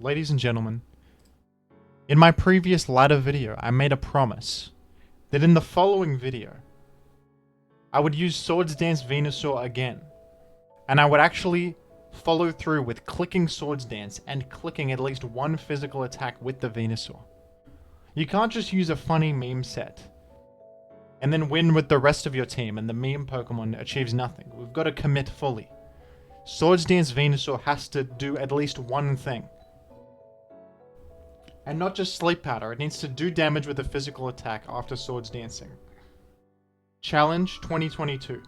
Ladies and gentlemen, in my previous ladder video, I made a promise that in the following video, I would use Swords Dance Venusaur again, and I would actually follow through with clicking Swords Dance and clicking at least one physical attack with the Venusaur. You can't just use a funny meme set and then win with the rest of your team and the meme Pokemon achieves nothing. We've got to commit fully. Swords Dance Venusaur has to do at least one thing. And not just Sleep Powder, it needs to do damage with a physical attack after Swords Dancing. Challenge 2022.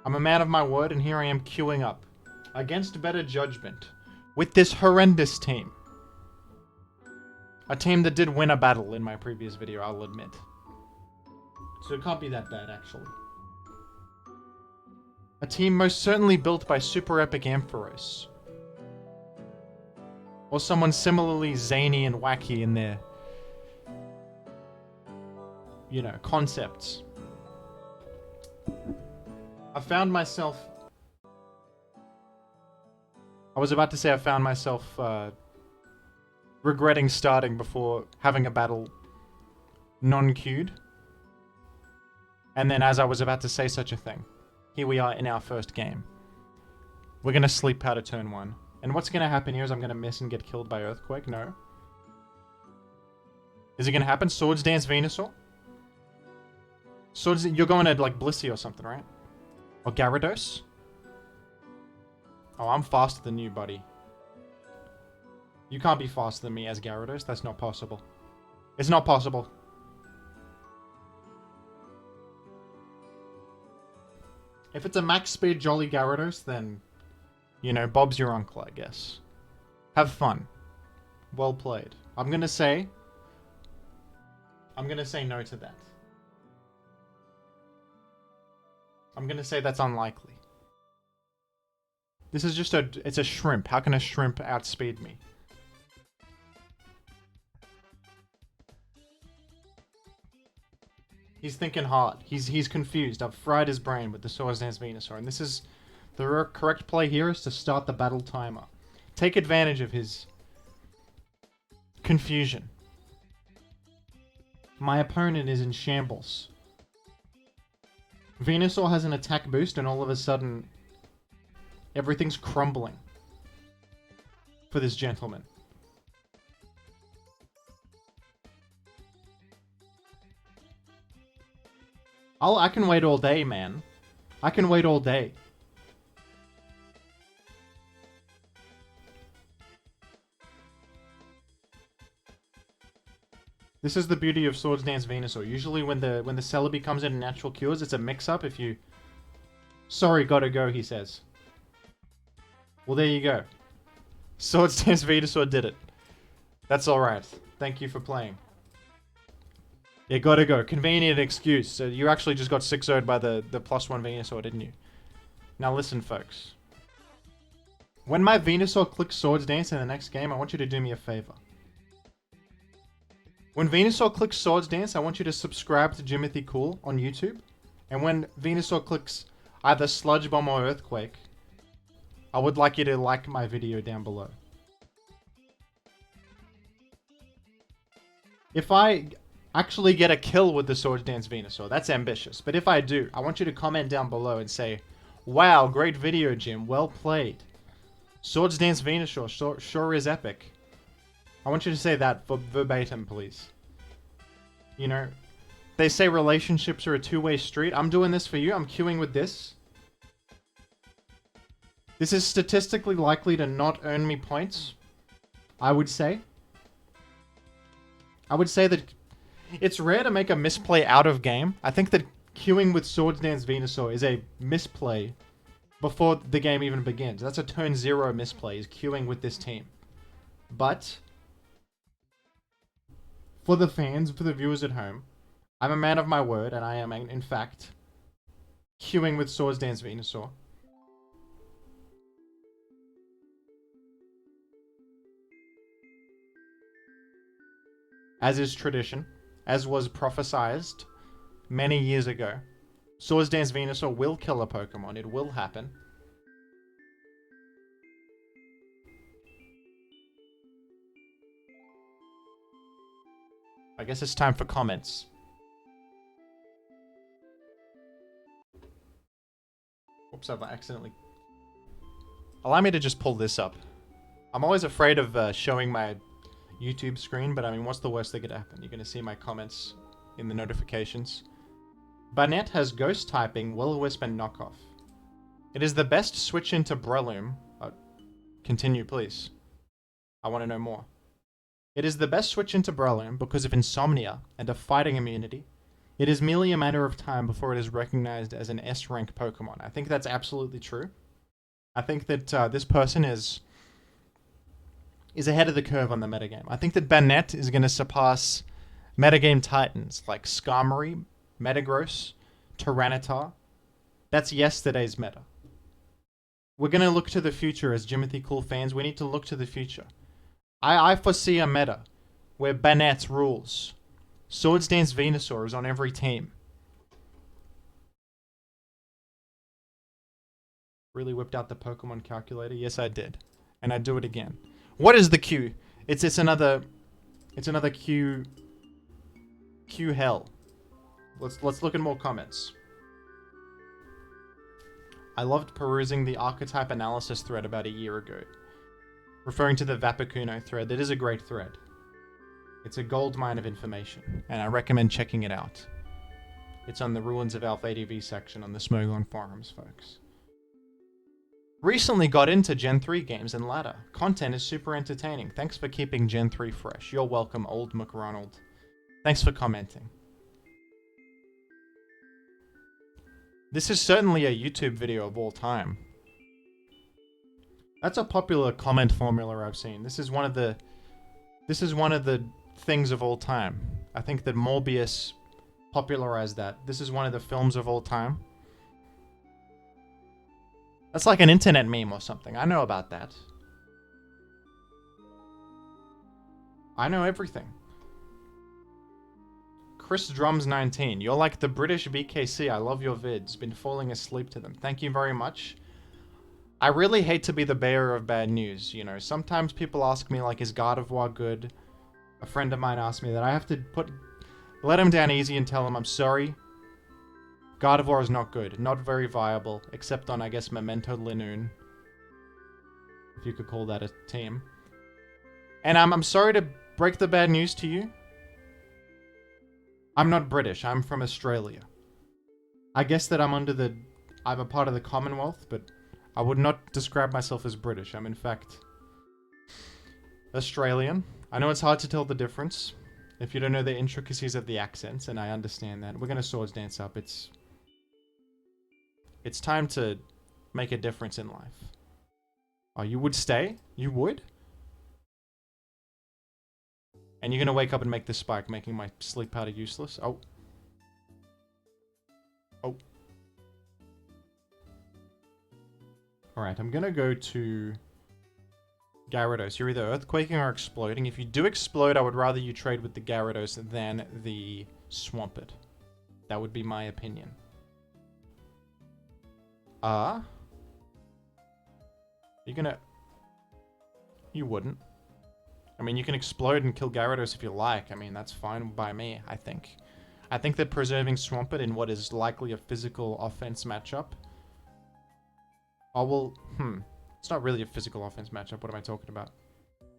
I'm a man of my word, and here I am queuing up, against better judgment, with this horrendous team. A team that did win a battle in my previous video, I'll admit. So it can't be that bad, actually. A team most certainly built by Super Epic Ampharos. Or someone similarly zany and wacky in their, concepts. I found myself regretting starting before having a battle non-queued. And then as I was about to say such a thing, here we are in our first game. We're going to Sleep Powder turn 1. And what's going to happen here is I'm going to miss and get killed by Earthquake? No. Is it going to happen? Swords Dance Venusaur? You're going to like Blissey or something, right? Or Gyarados? Oh, I'm faster than you, buddy. You can't be faster than me as Gyarados. That's not possible. It's not possible. If it's a max speed Jolly Gyarados, then, Bob's your uncle, I guess. Have fun. Well played. I'm gonna say no to that. I'm gonna say that's unlikely. This is just it's a shrimp. How can a shrimp outspeed me? He's thinking hard. He's confused. I've fried his brain with the Swords Dance Venusaur, and this is the correct play here is to start the battle timer. Take advantage of his confusion. My opponent is in shambles. Venusaur has an attack boost, and all of a sudden, everything's crumbling for this gentleman. I can wait all day, man. I can wait all day. This is the beauty of Swords Dance Venusaur. Usually when the Celebi comes in natural cures, it's a mix-up if you... Sorry, gotta go, he says. Well, there you go. Swords Dance Venusaur did it. That's alright. Thank you for playing. Yeah, gotta go. Convenient excuse. So you actually just got 6-0'd by the +1 Venusaur, didn't you? Now listen, folks. When my Venusaur clicks Swords Dance in the next game, I want you to do me a favor. When Venusaur clicks Swords Dance, I want you to subscribe to Jimothy Cool on YouTube. And when Venusaur clicks either Sludge Bomb or Earthquake, I would like you to like my video down below. If I actually get a kill with the Swords Dance Venusaur, that's ambitious. But if I do, I want you to comment down below and say, wow, great video, Jim. Well played. Swords Dance Venusaur sure is epic. I want you to say that verbatim, please. They say relationships are a two-way street. I'm doing this for you. I'm queuing with this. This is statistically likely to not earn me points, I would say. I would say that it's rare to make a misplay out of game. I think that queuing with Swords Dance Venusaur is a misplay before the game even begins. That's a turn 0 misplay, is queuing with this team. But for the fans, for the viewers at home, I'm a man of my word, and I am, in fact, queuing with Swords Dance Venusaur. As is tradition, as was prophesized many years ago, Swords Dance Venusaur will kill a Pokemon. It will happen. I guess it's time for comments. Oops, I've accidentally... Allow me to just pull this up. I'm always afraid of showing my YouTube screen, but I mean, what's the worst that could happen? You're going to see my comments in the notifications. Barnett has ghost typing, will-o-wisp, and knockoff. It is the best switch into Breloom. Continue, please. I want to know more. It is the best switch into Breloom because of insomnia and a fighting immunity. It is merely a matter of time before it is recognized as an S-rank Pokemon. I think that's absolutely true. I think that this person is ahead of the curve on the metagame. I think that Barnett is going to surpass metagame titans like Skarmory, Metagross, Tyranitar. That's yesterday's meta. We're going to look to the future as Jimothy Cool fans. We need to look to the future. I foresee a meta where Barnett rules. Swords Dance Venusaur is on every team. Really whipped out the Pokemon calculator? Yes, I did. And I do it again. What is the Q? It's another Q hell. Let's look at more comments. I loved perusing the archetype analysis thread about a year ago. Referring to the Vapicuno thread, that is a great thread. It's a goldmine of information, and I recommend checking it out. It's on the Ruins of Elf ADV section on the Smogon forums, folks. Recently got into Gen 3 games and ladder. Content is super entertaining. Thanks for keeping Gen 3 fresh. You're welcome, old McRonald. Thanks for commenting. This is certainly a YouTube video of all time. That's a popular comment formula I've seen. This is one of the things of all time. I think that Morbius popularized that. This is one of the films of all time. That's like an internet meme or something. I know about that. I know everything. Chris Drums 19. You're like the British BKC. I love your vids. Been falling asleep to them. Thank you very much. I really hate to be the bearer of bad news, you know. Sometimes people ask me, like, is Gardevoir good? A friend of mine asked me that. I have to let him down easy and tell him I'm sorry. Gardevoir is not good. Not very viable, except on, I guess, Memento Linoon. If you could call that a team. And I'm sorry to break the bad news to you. I'm not British. I'm from Australia. I guess that I'm a part of the Commonwealth, but I would not describe myself as British. I'm in fact Australian. I know it's hard to tell the difference if you don't know the intricacies of the accents, and I understand that. We're going to Swords Dance up. It's time to make a difference in life. Oh, you would stay? You would? And you're going to wake up and make this spike, making my sleep powder useless? Oh. Oh. Alright, I'm gonna go to Gyarados. You're either earthquaking or exploding. If you do explode, I would rather you trade with the Gyarados than the Swampert. That would be my opinion. You're gonna... You wouldn't. I mean, you can explode and kill Gyarados if you like. I mean, that's fine by me, I think. I think that preserving Swampert in what is likely a physical offense matchup... Oh, well, it's not really a physical offense matchup. What am I talking about?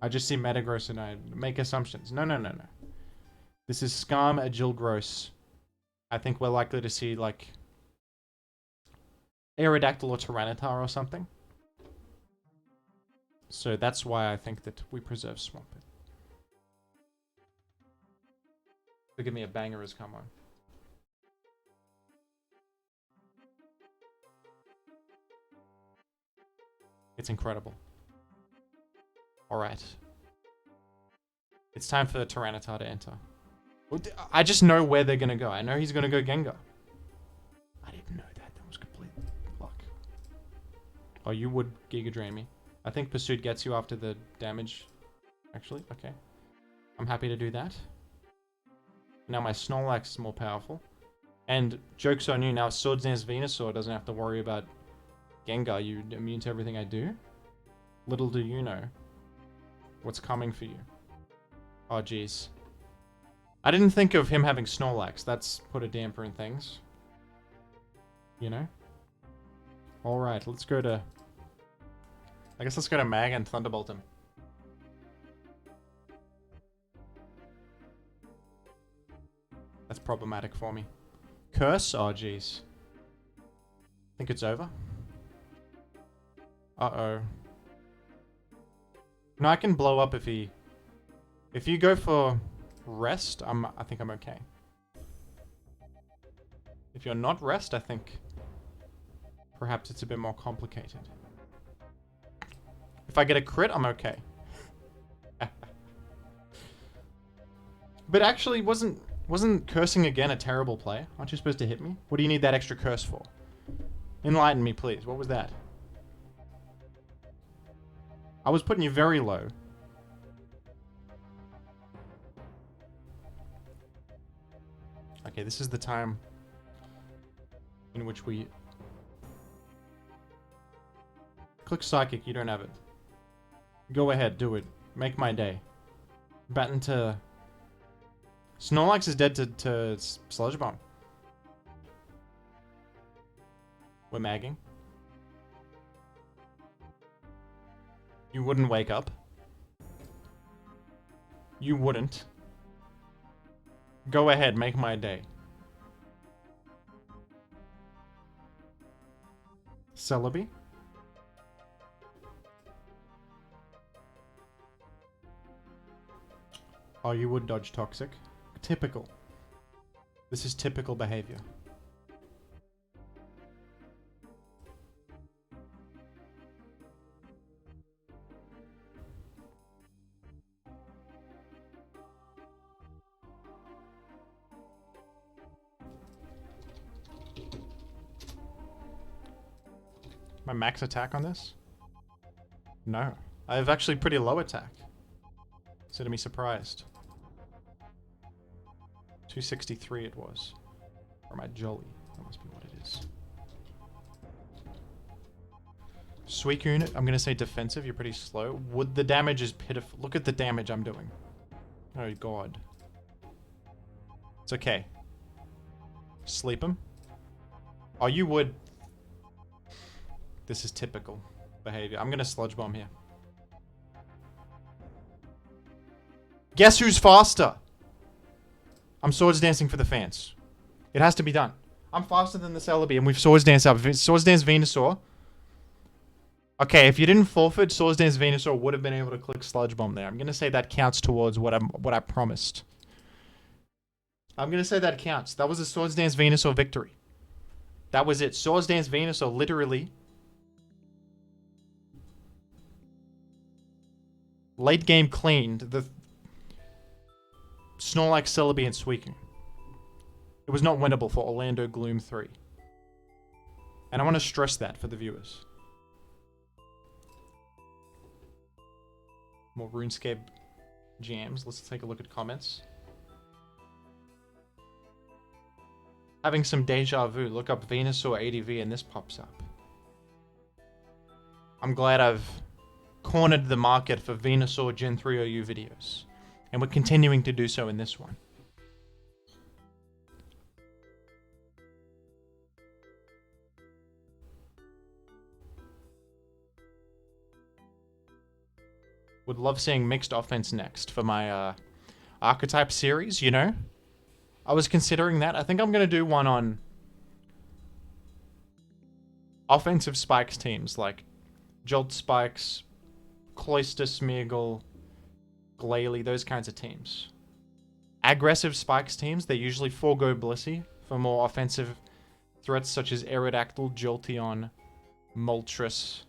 I just see Metagross and I make assumptions. No. This is Skarm, Agilgross. I think we're likely to see, like, Aerodactyl or Tyranitar or something. So that's why I think that we preserve Swampert. Give me a banger as come on. It's incredible. Alright. It's time for Tyranitar to enter. I just know where they're gonna go. I know he's gonna go Gengar. I didn't know that. That was complete luck. Oh, you would Giga Drain me. I think Pursuit gets you after the damage. Actually, okay. I'm happy to do that. Now my Snorlax is more powerful. And joke's on you, now Swords Dance Venusaur doesn't have to worry about Gengar. You're immune to everything I do. Little do you know what's coming for you. Oh, jeez. I didn't think of him having Snorlax. That's put a damper in things. You know? Alright, let's go to... I guess let's go to Mag and Thunderbolt him. That's problematic for me. Curse? Oh, jeez. Think it's over? Uh-oh. No, I can blow up if he... If you go for rest, I think I'm okay. If you're not rest, I think... Perhaps it's a bit more complicated. If I get a crit, I'm okay. But actually, wasn't cursing again a terrible play? Aren't you supposed to hit me? What do you need that extra curse for? Enlighten me, please. What was that? I was putting you very low. Okay, this is the time in which we... Click Psychic, you don't have it. Go ahead, do it. Make my day. Batten to... Snorlax is dead to Sludge Bomb. We're magging. You wouldn't wake up. You wouldn't. Go ahead, make my day. Celebi? Oh, you would dodge Toxic. Typical. This is typical behavior. My max attack on this? No. I have actually pretty low attack. So to be surprised. 263 it was. Or my Jolly. That must be what it is. Suicune unit, I'm gonna say defensive, you're pretty slow. Wood, the damage is pitiful. Look at the damage I'm doing. Oh god. It's okay. Sleep him. Oh, you would. This is typical behavior. I'm gonna Sludge Bomb here. Guess who's faster? I'm Swords Dancing for the fans. It has to be done. I'm faster than the Celebi, and we've Swords Dance up. Swords Dance Venusaur. Okay, if you didn't forfeit, Swords Dance Venusaur would have been able to click Sludge Bomb there. I'm gonna say that counts towards what I promised. I'm gonna say that counts. That was a Swords Dance Venusaur victory. That was it. Swords Dance Venusaur literally late game cleaned the Snorlax, Celebi, and Suicune. It was not winnable for Orlando Gloom 3. And I want to stress that for the viewers. More RuneScape jams. Let's take a look at comments. Having some deja vu. Look up Venusaur ADV and this pops up. I'm glad I've cornered the market for Venusaur Gen 3 OU videos. And we're continuing to do so in this one. Would love seeing mixed offense next for my archetype series, you know? I was considering that. I think I'm going to do one on offensive spikes teams like Jolt Spikes, Cloyster Smeargle, Glalie, those kinds of teams. Aggressive spikes teams, they usually forego Blissey for more offensive threats such as Aerodactyl, Jolteon, Moltres,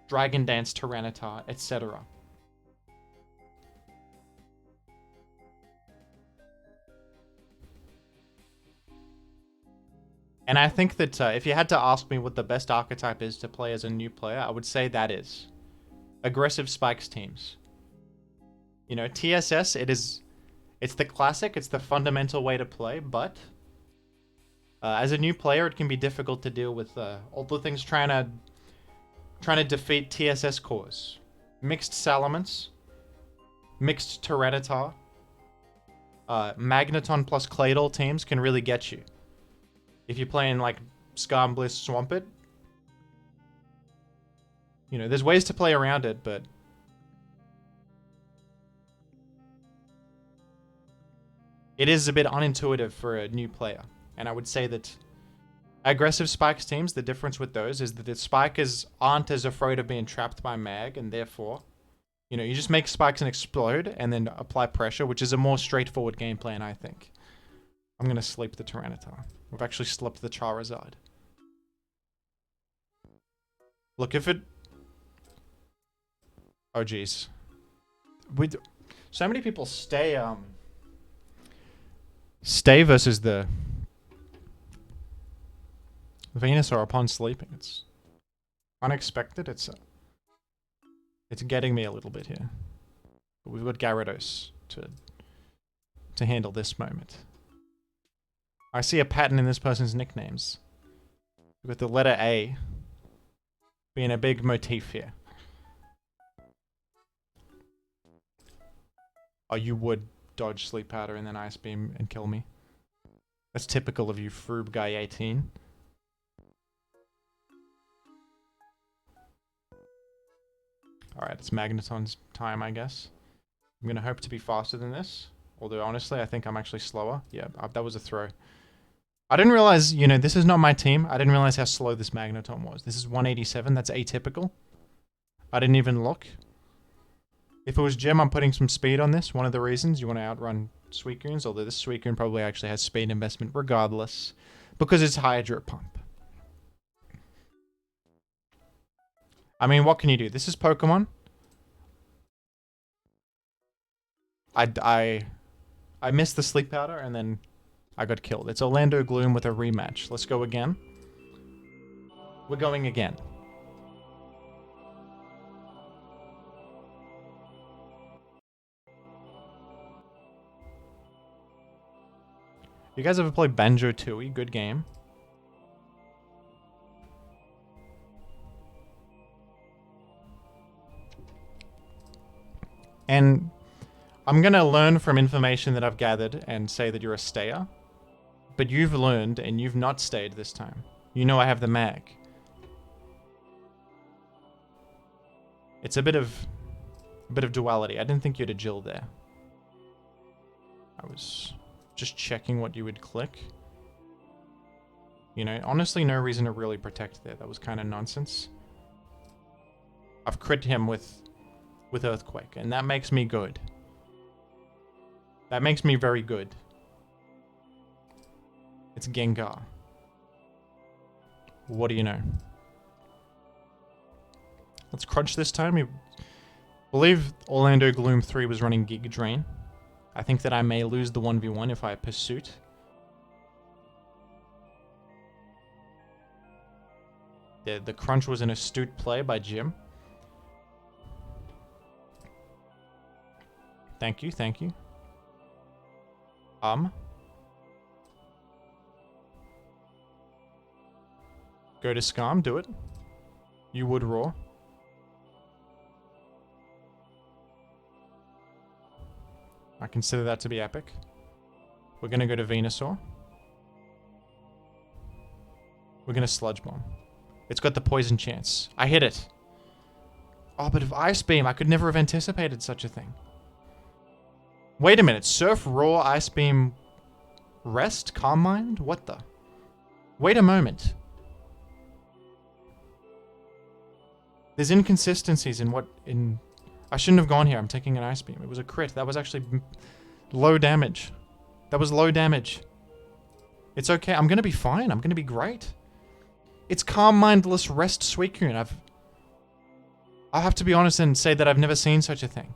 Dragon Dance, Tyranitar, etc. And I think that if you had to ask me what the best archetype is to play as a new player, I would say that is aggressive spikes teams. You know, TSS, it's the classic, it's the fundamental way to play, but as a new player, it can be difficult to deal with all the things trying to defeat TSS cores. Mixed Salamence, mixed Tyranitar, Magneton plus Claydol teams can really get you. If you're playing like Skarmbliss Swampert, you know, there's ways to play around it, but it is a bit unintuitive for a new player. And I would say that aggressive Spikes teams, the difference with those is that the Spikers aren't as afraid of being trapped by Mag, and therefore, you know, you just make Spikes and explode and then apply pressure, which is a more straightforward game plan, I think. I'm going to sleep the Tyranitar. We've actually slept the Charizard. Look, if it... Oh, jeez. So many people stay versus the Venusaur upon sleeping. It's unexpected. It's getting me a little bit here. But we've got Gyarados to handle this moment. I see a pattern in this person's nicknames. We've got the letter A being a big motif here. Oh, you would dodge Sleep Powder and then Ice Beam and kill me. That's typical of you, Froob Guy 18. Alright, it's Magneton's time, I guess. I'm gonna hope to be faster than this. Although, honestly, I think I'm actually slower. Yeah, that was a throw. I didn't realize, you know, this is not my team. I didn't realize how slow this Magneton was. This is 187. That's atypical. I didn't even look. If it was Gym, I'm putting some speed on this. One of the reasons you want to outrun Suicunes, although this Suicune probably actually has speed investment regardless, because it's Hydro Pump. I mean, what can you do? This is Pokemon. I missed the Sleep Powder and then I got killed. It's Orlando Gloom with a rematch. Let's go again. We're going again. You guys ever played Banjo-Tooie? Good game. And I'm gonna learn from information that I've gathered and say that you're a stayer. But you've learned and you've not stayed this time. You know I have the mag. It's a bit of duality. I didn't think you had a Jill there. I was just checking what you would click. You know, honestly, no reason to really protect there. That was kind of nonsense. I've crit him with Earthquake, and that makes me good. That makes me very good. It's Gengar. What do you know? Let's crunch this time. I believe Orlando Gloom 3 was running Giga Drain. I think that I may lose the 1v1 if I Pursuit. The crunch was an astute play by Jim. Thank you, thank you. Go to Skarm, do it. You would roar. I consider that to be epic. We're gonna go to Venusaur. We're gonna Sludge Bomb. It's got the poison chance. I hit it. Oh, but if Ice Beam, I could never have anticipated such a thing. Wait a minute. Surf, Roar, Ice Beam, Rest, Calm Mind? What the? Wait a moment. There's inconsistencies in what... I shouldn't have gone here. I'm taking an Ice Beam. It was a crit. That was actually low damage. That was low damage. It's okay. I'm going to be fine. I'm going to be great. It's Calm Mindless Rest Suicune. I'll have to be honest and say that I've never seen such a thing.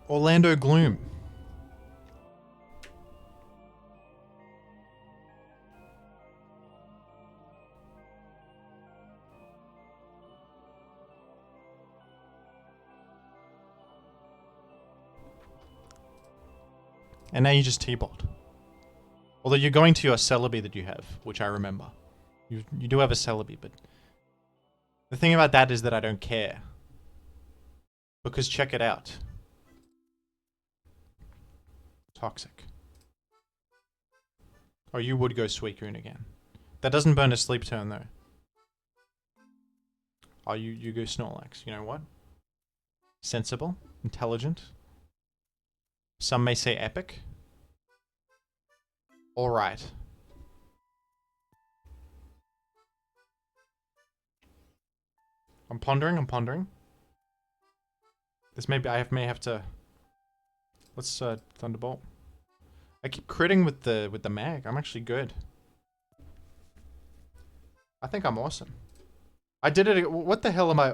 Orlando Gloom. And now you just T-bot. Although you're going to your Celebi that you have, which I remember. You do have a Celebi, but the thing about that is that I don't care. Because check it out. Toxic. Oh, you would go Suicune again. That doesn't burn a sleep turn though. Oh, you go Snorlax. You know what? Sensible. Intelligent. Some may say epic. Alright. I'm pondering. This may be, may have to... Let's, Thunderbolt. I keep critting with the mag. I'm actually good. I think I'm awesome. I did it, what the hell am I...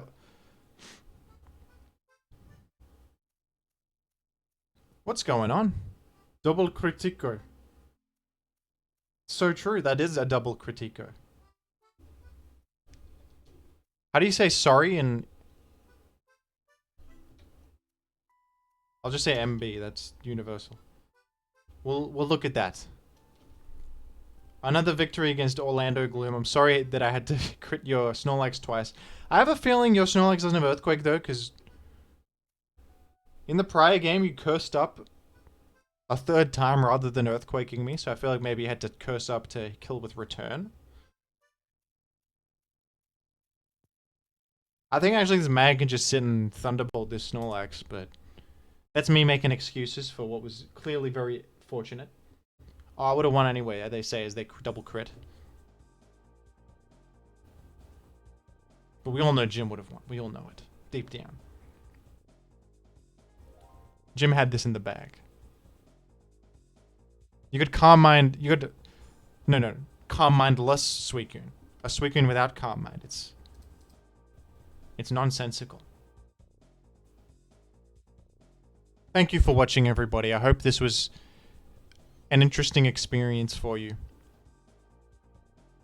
What's going on? Double critico. So true, that is a double critico. How do you say sorry in... I'll just say MB, that's universal. We'll look at that. Another victory against Orlando Gloom. I'm sorry that I had to crit your Snorlax twice. I have a feeling your Snorlax doesn't have Earthquake though, because... In the prior game, you cursed up a third time rather than Earthquaking me, so I feel like maybe you had to curse up to kill with Return. I think actually this mag can just sit and Thunderbolt this Snorlax, but... That's me making excuses for what was clearly very fortunate. Oh, I would have won anyway, they say, as they double crit. But we all know Jim would have won. We all know it. Deep down. Jim had this in the bag. You could Calm Mind... You could... No. Calm Mindless Suicune. A Suicune without Calm Mind. It's nonsensical. Thank you for watching, everybody. I hope this was an interesting experience for you.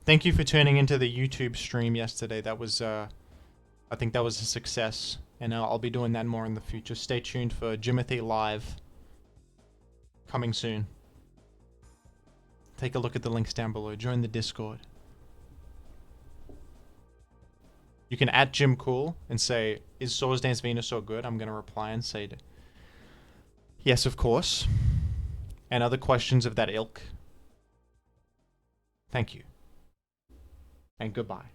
Thank you for tuning into the YouTube stream yesterday. That was, I think that was a success. And I'll be doing that more in the future. Stay tuned for Jimothy Live. Coming soon. Take a look at the links down below. Join the Discord. You can @ Jim Cool and say, is Swords Dance Venusaur good? I'm going to reply and say, yes, of course. And other questions of that ilk. Thank you. And goodbye.